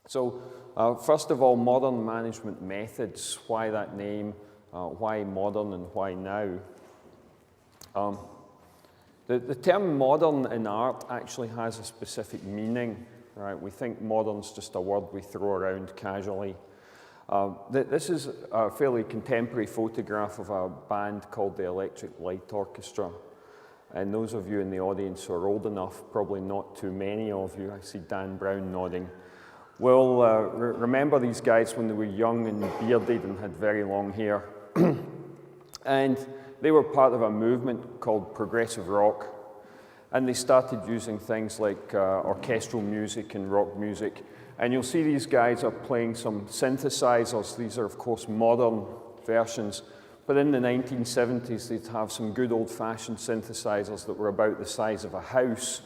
So first of all, modern management methods. Why that name? Why modern and why now? The term modern in art actually has a specific meaning. Right? We think modern's just a word we throw around casually. This is a fairly contemporary photograph of a band called the Electric Light Orchestra. And those of you in the audience who are old enough, probably not too many of you, I see Dan Brown nodding, will remember these guys when they were young and bearded and had very long hair. And they were part of a movement called progressive rock. And they started using things like orchestral music and rock music. And you'll see these guys are playing some synthesizers. These are, of course, modern versions. But in the 1970s, they'd have some good old-fashioned synthesizers that were about the size of a house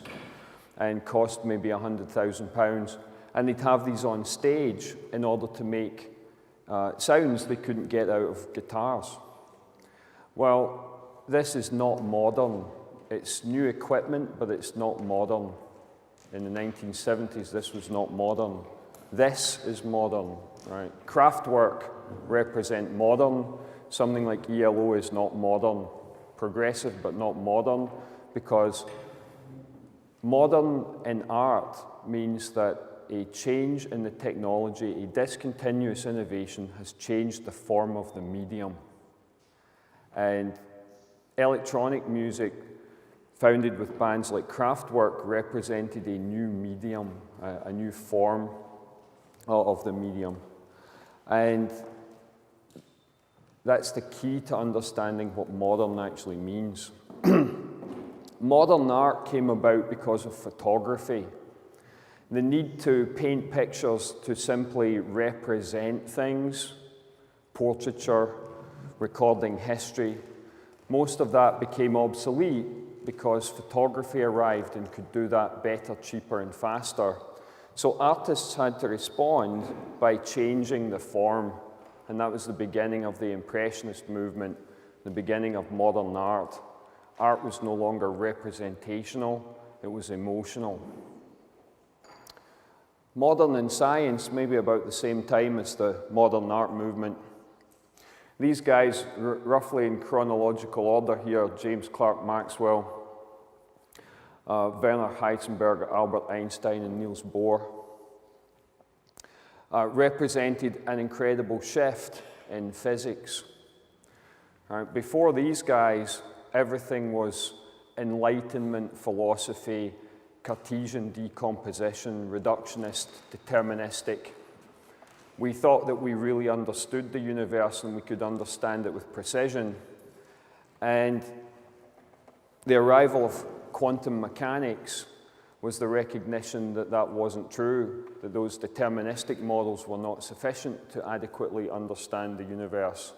and cost maybe £100,000. And they'd have these on stage in order to make sounds they couldn't get out of guitars. Well, this is not modern. It's new equipment, but it's not modern. In the 1970s, this was not modern. This is modern, right? Kraftwerk represent modern. Something like ELO is not modern. Progressive, but not modern, because modern in art means that a change in the technology, a discontinuous innovation, has changed the form of the medium. And electronic music, founded with bands like Kraftwerk, represented a new medium, a new form of the medium. And that's the key to understanding what modern actually means. Modern art came about because of photography. The need to paint pictures to simply represent things, portraiture, recording history, most of that became obsolete because photography arrived and could do that better, cheaper, and faster. So artists had to respond by changing the form. And that was the beginning of the Impressionist movement, the beginning of modern art. Art was no longer representational, it was emotional. Modern in science, maybe about the same time as the modern art movement. These guys, roughly in chronological order here, James Clerk Maxwell, Werner Heisenberg, Albert Einstein, and Niels Bohr, represented an incredible shift in physics. Before these guys, everything was Enlightenment philosophy, Cartesian decomposition, reductionist, deterministic. We thought that we really understood the universe and we could understand it with precision. And the arrival of quantum mechanics was the recognition that that wasn't true, that those deterministic models were not sufficient to adequately understand the universe.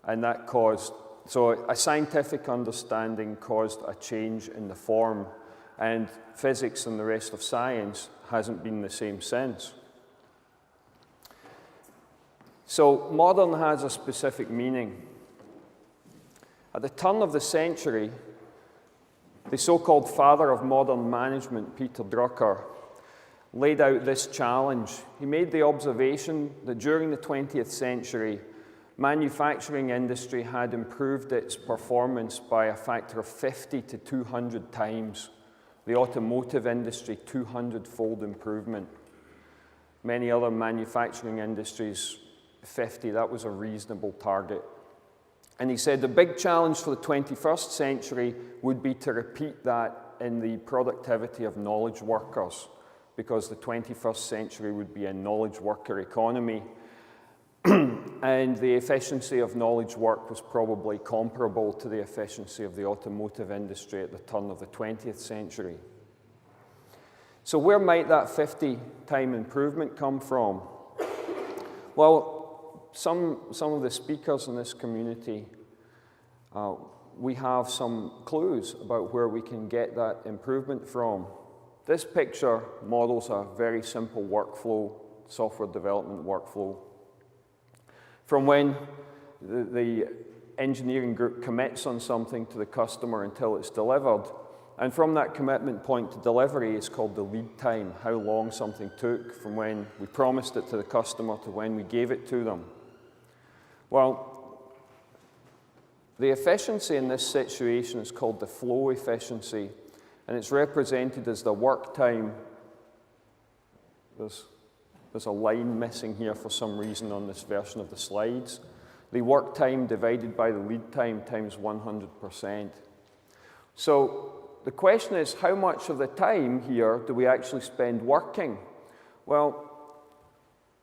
And that caused, so a scientific understanding caused a change in the form, and physics and the rest of science hasn't been the same since. So modern has a specific meaning. At the turn of the century, the so-called father of modern management, Peter Drucker, laid out this challenge. He made the observation that during the 20th century, manufacturing industry had improved its performance by a factor of 50 to 200 times. The automotive industry, 200-fold improvement. Many other manufacturing industries, 50, that was a reasonable target. And he said the big challenge for the 21st century would be to repeat that in the productivity of knowledge workers, because the 21st century would be a knowledge worker economy. And the efficiency of knowledge work was probably comparable to the efficiency of the automotive industry at the turn of the 20th century. So where might that 50-time improvement come from? Well, some of the speakers in this community, we have some clues about where we can get that improvement from. This picture models a very simple workflow, software development workflow. From when the engineering group commits on something to the customer until it's delivered, And from that commitment point to delivery is called the lead time, how long something took from when we promised it to the customer to when we gave it to them. Well, the efficiency in this situation is called the flow efficiency, and it's represented as the work time. There's a line missing here for some reason on this version of the slides. The work time divided by the lead time times 100%. So the question is, how much of the time here do we actually spend working? Well,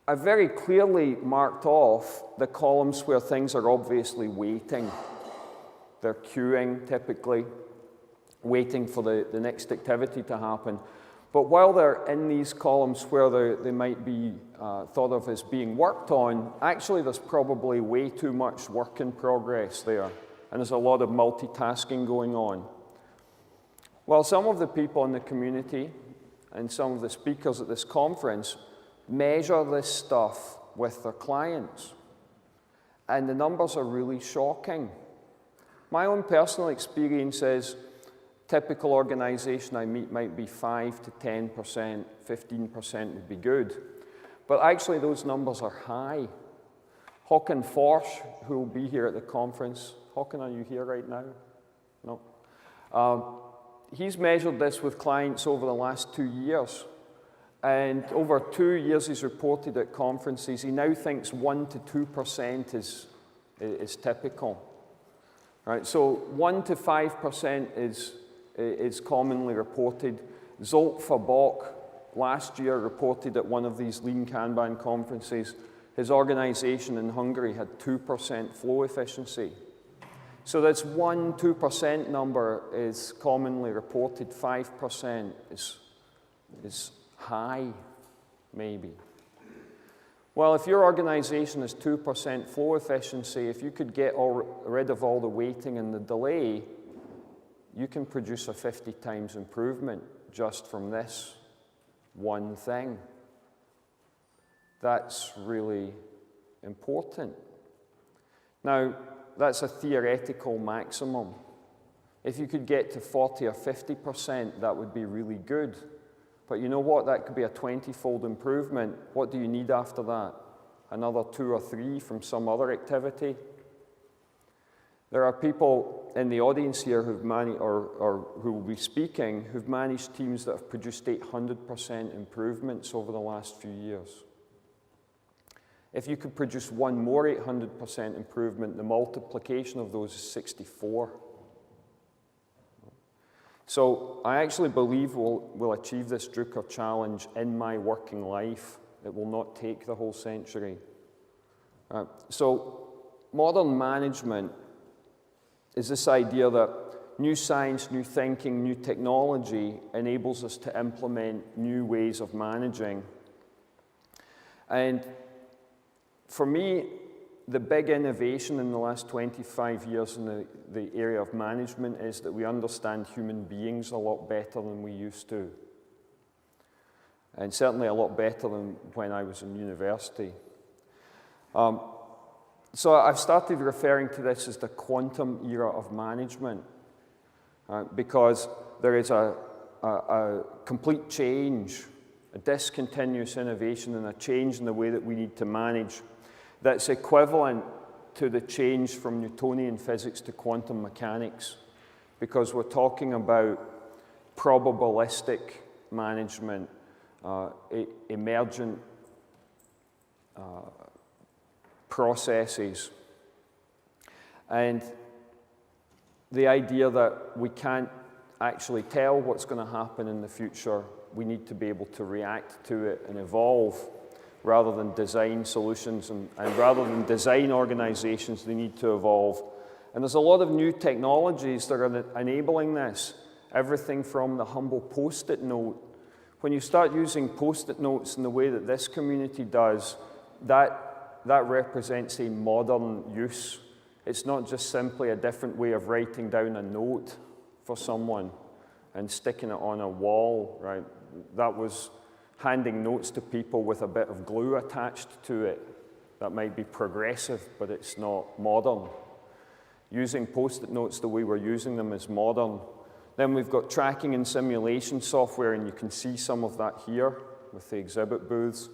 I've very clearly marked off the columns where things are obviously waiting. They're queuing, typically, waiting for the next activity to happen. But while they're in these columns where they might be thought of as being worked on, actually there's probably way too much work in progress there, and there's a lot of multitasking going on. Well, some of the people in the community and some of the speakers at this conference measure this stuff with their clients, and the numbers are really shocking. My own personal experience is typical organization I meet might be 5 to 10%, 15% would be good. But actually those numbers are high. Håkan Fors, who will be here at the conference. Håkan, are you here right now? No. He's measured this with clients over the last 2 years. And over 2 years he's reported at conferences, he now thinks 1 to 2% is typical. Right? So 1 to 5% is commonly reported. Zoltán Bock last year reported at one of these lean Kanban conferences, his organization in Hungary had 2% flow efficiency. So this 1-2% number is commonly reported. 5% is high, maybe. Well, if your organization is 2% flow efficiency, if you could get rid of all the waiting and the delay, you can produce a 50 times improvement just from this one thing. That's really important. Now, that's a theoretical maximum. If you could get to 40 or 50%, that would be really good. But you know what? That could be a 20-fold improvement. What do you need after that? Another 2 or 3 from some other activity? There are people in the audience here who've managed, or who will be speaking, who've managed teams that have produced 800% improvements over the last few years. If you could produce one more 800% improvement, the multiplication of those is 64. So I actually believe we'll achieve this Drucker challenge in my working life. It will not take the whole century. So modern management is this idea that new science, new thinking, new technology enables us to implement new ways of managing. And for me, the big innovation in the last 25 years in the area of management is that we understand human beings a lot better than we used to. And certainly a lot better than when I was in university. So I've started referring to this as the quantum era of management, because there is a complete change, a discontinuous innovation and a change in the way that we need to manage that's equivalent to the change from Newtonian physics to quantum mechanics, because we're talking about probabilistic management, emergent processes, and the idea that we can't actually tell what's going to happen in the future. We need to be able to react to it and evolve rather than design solutions, and rather than design organizations, they need to evolve. And there's a lot of new technologies that are enabling this. Everything from the humble post-it note. When you start using post-it notes in the way that this community does, that represents a modern use. It's not just simply a different way of writing down a note for someone and sticking it on a wall, right? That was handing notes to people with a bit of glue attached to it. That might be progressive, but it's not modern. Using post-it notes the way we're using them is modern. Then we've got tracking and simulation software, and you can see some of that here with the exhibit booths.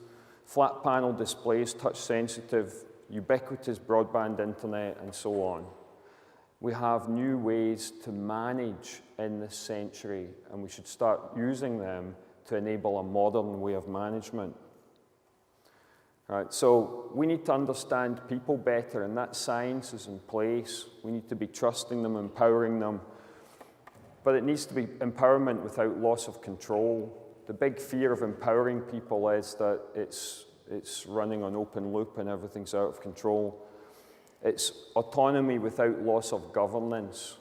Flat panel displays, touch sensitive, ubiquitous broadband internet, and so on. We have new ways to manage in this century, and we should start using them to enable a modern way of management. Right, so we need to understand people better, and that science is in place. We need to be trusting them, empowering them, but it needs to be empowerment without loss of control. The big fear of empowering people is that it's running on open loop and everything's out of control. It's autonomy without loss of governance,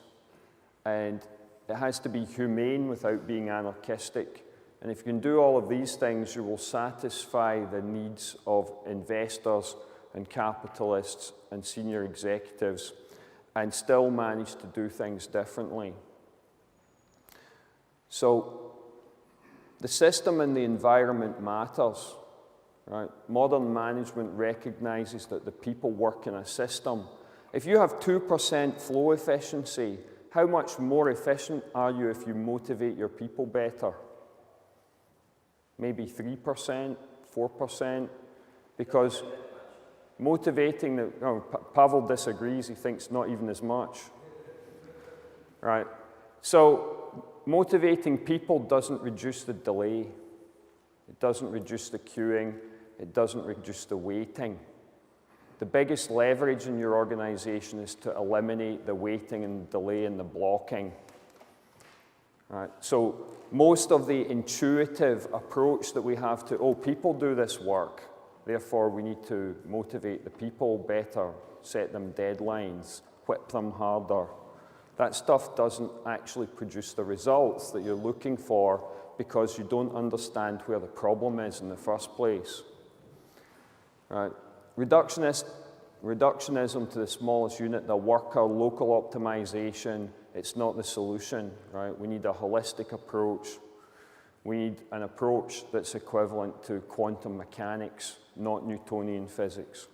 and it has to be humane without being anarchistic. And if you can do all of these things, you will satisfy the needs of investors and capitalists and senior executives and still manage to do things differently. So the system and the environment matters. Right? Modern management recognizes that the people work in a system. If you have 2% flow efficiency, how much more efficient are you if you motivate your people better? Maybe 3%, 4%, because motivating the, oh, Pavel disagrees, he thinks not even as much. Right? So motivating people doesn't reduce the delay. It doesn't reduce the queuing. It doesn't reduce the waiting. The biggest leverage in your organization is to eliminate the waiting and delay and the blocking. Right. So most of the intuitive approach that we have to, oh, people do this work, therefore we need to motivate the people better, set them deadlines, whip them harder. That stuff doesn't actually produce the results that you're looking for because you don't understand where the problem is in the first place. Right. Reductionism to the smallest unit, the worker, local optimization, it's not the solution, right? We need a holistic approach. We need an approach that's equivalent to quantum mechanics, not Newtonian physics.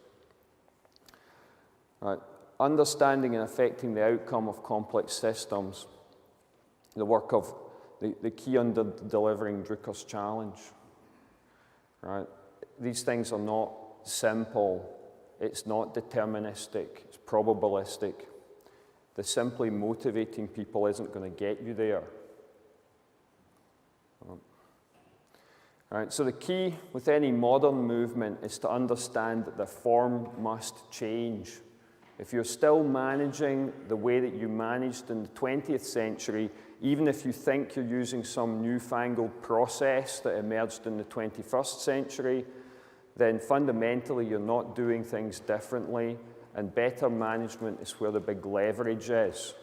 Right. Understanding and affecting the outcome of complex systems, the work of the key under delivering Drucker's challenge. Right. These things are not simple. It's not deterministic. It's probabilistic. The simply motivating people isn't going to get you there. All right, so the key with any modern movement is to understand that the form must change. If you're still managing the way that you managed in the 20th century, even if you think you're using some newfangled process that emerged in the 21st century, then fundamentally you're not doing things differently, and better management is where the big leverage is.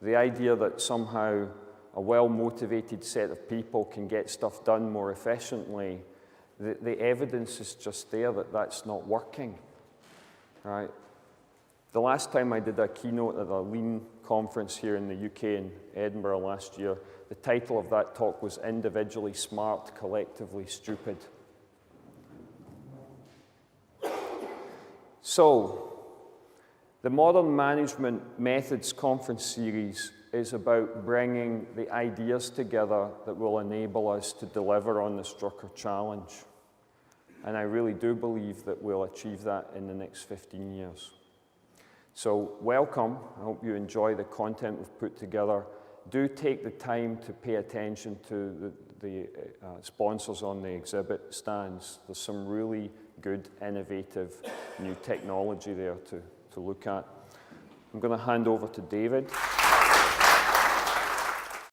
The idea that somehow a well-motivated set of people can get stuff done more efficiently, the evidence is just there that that's not working. Right? The last time I did a keynote at a Lean conference here in the UK in Edinburgh last year, the title of that talk was Individually Smart, Collectively Stupid. So, the Modern Management Methods Conference Series is about bringing the ideas together that will enable us to deliver on this Drucker challenge. And I really do believe that we'll achieve that in the next 15 years. So welcome. I hope you enjoy the content we've put together. Do take the time to pay attention to the sponsors on the exhibit stands. There's some really good, innovative new technology there to look at. I'm going to hand over to David.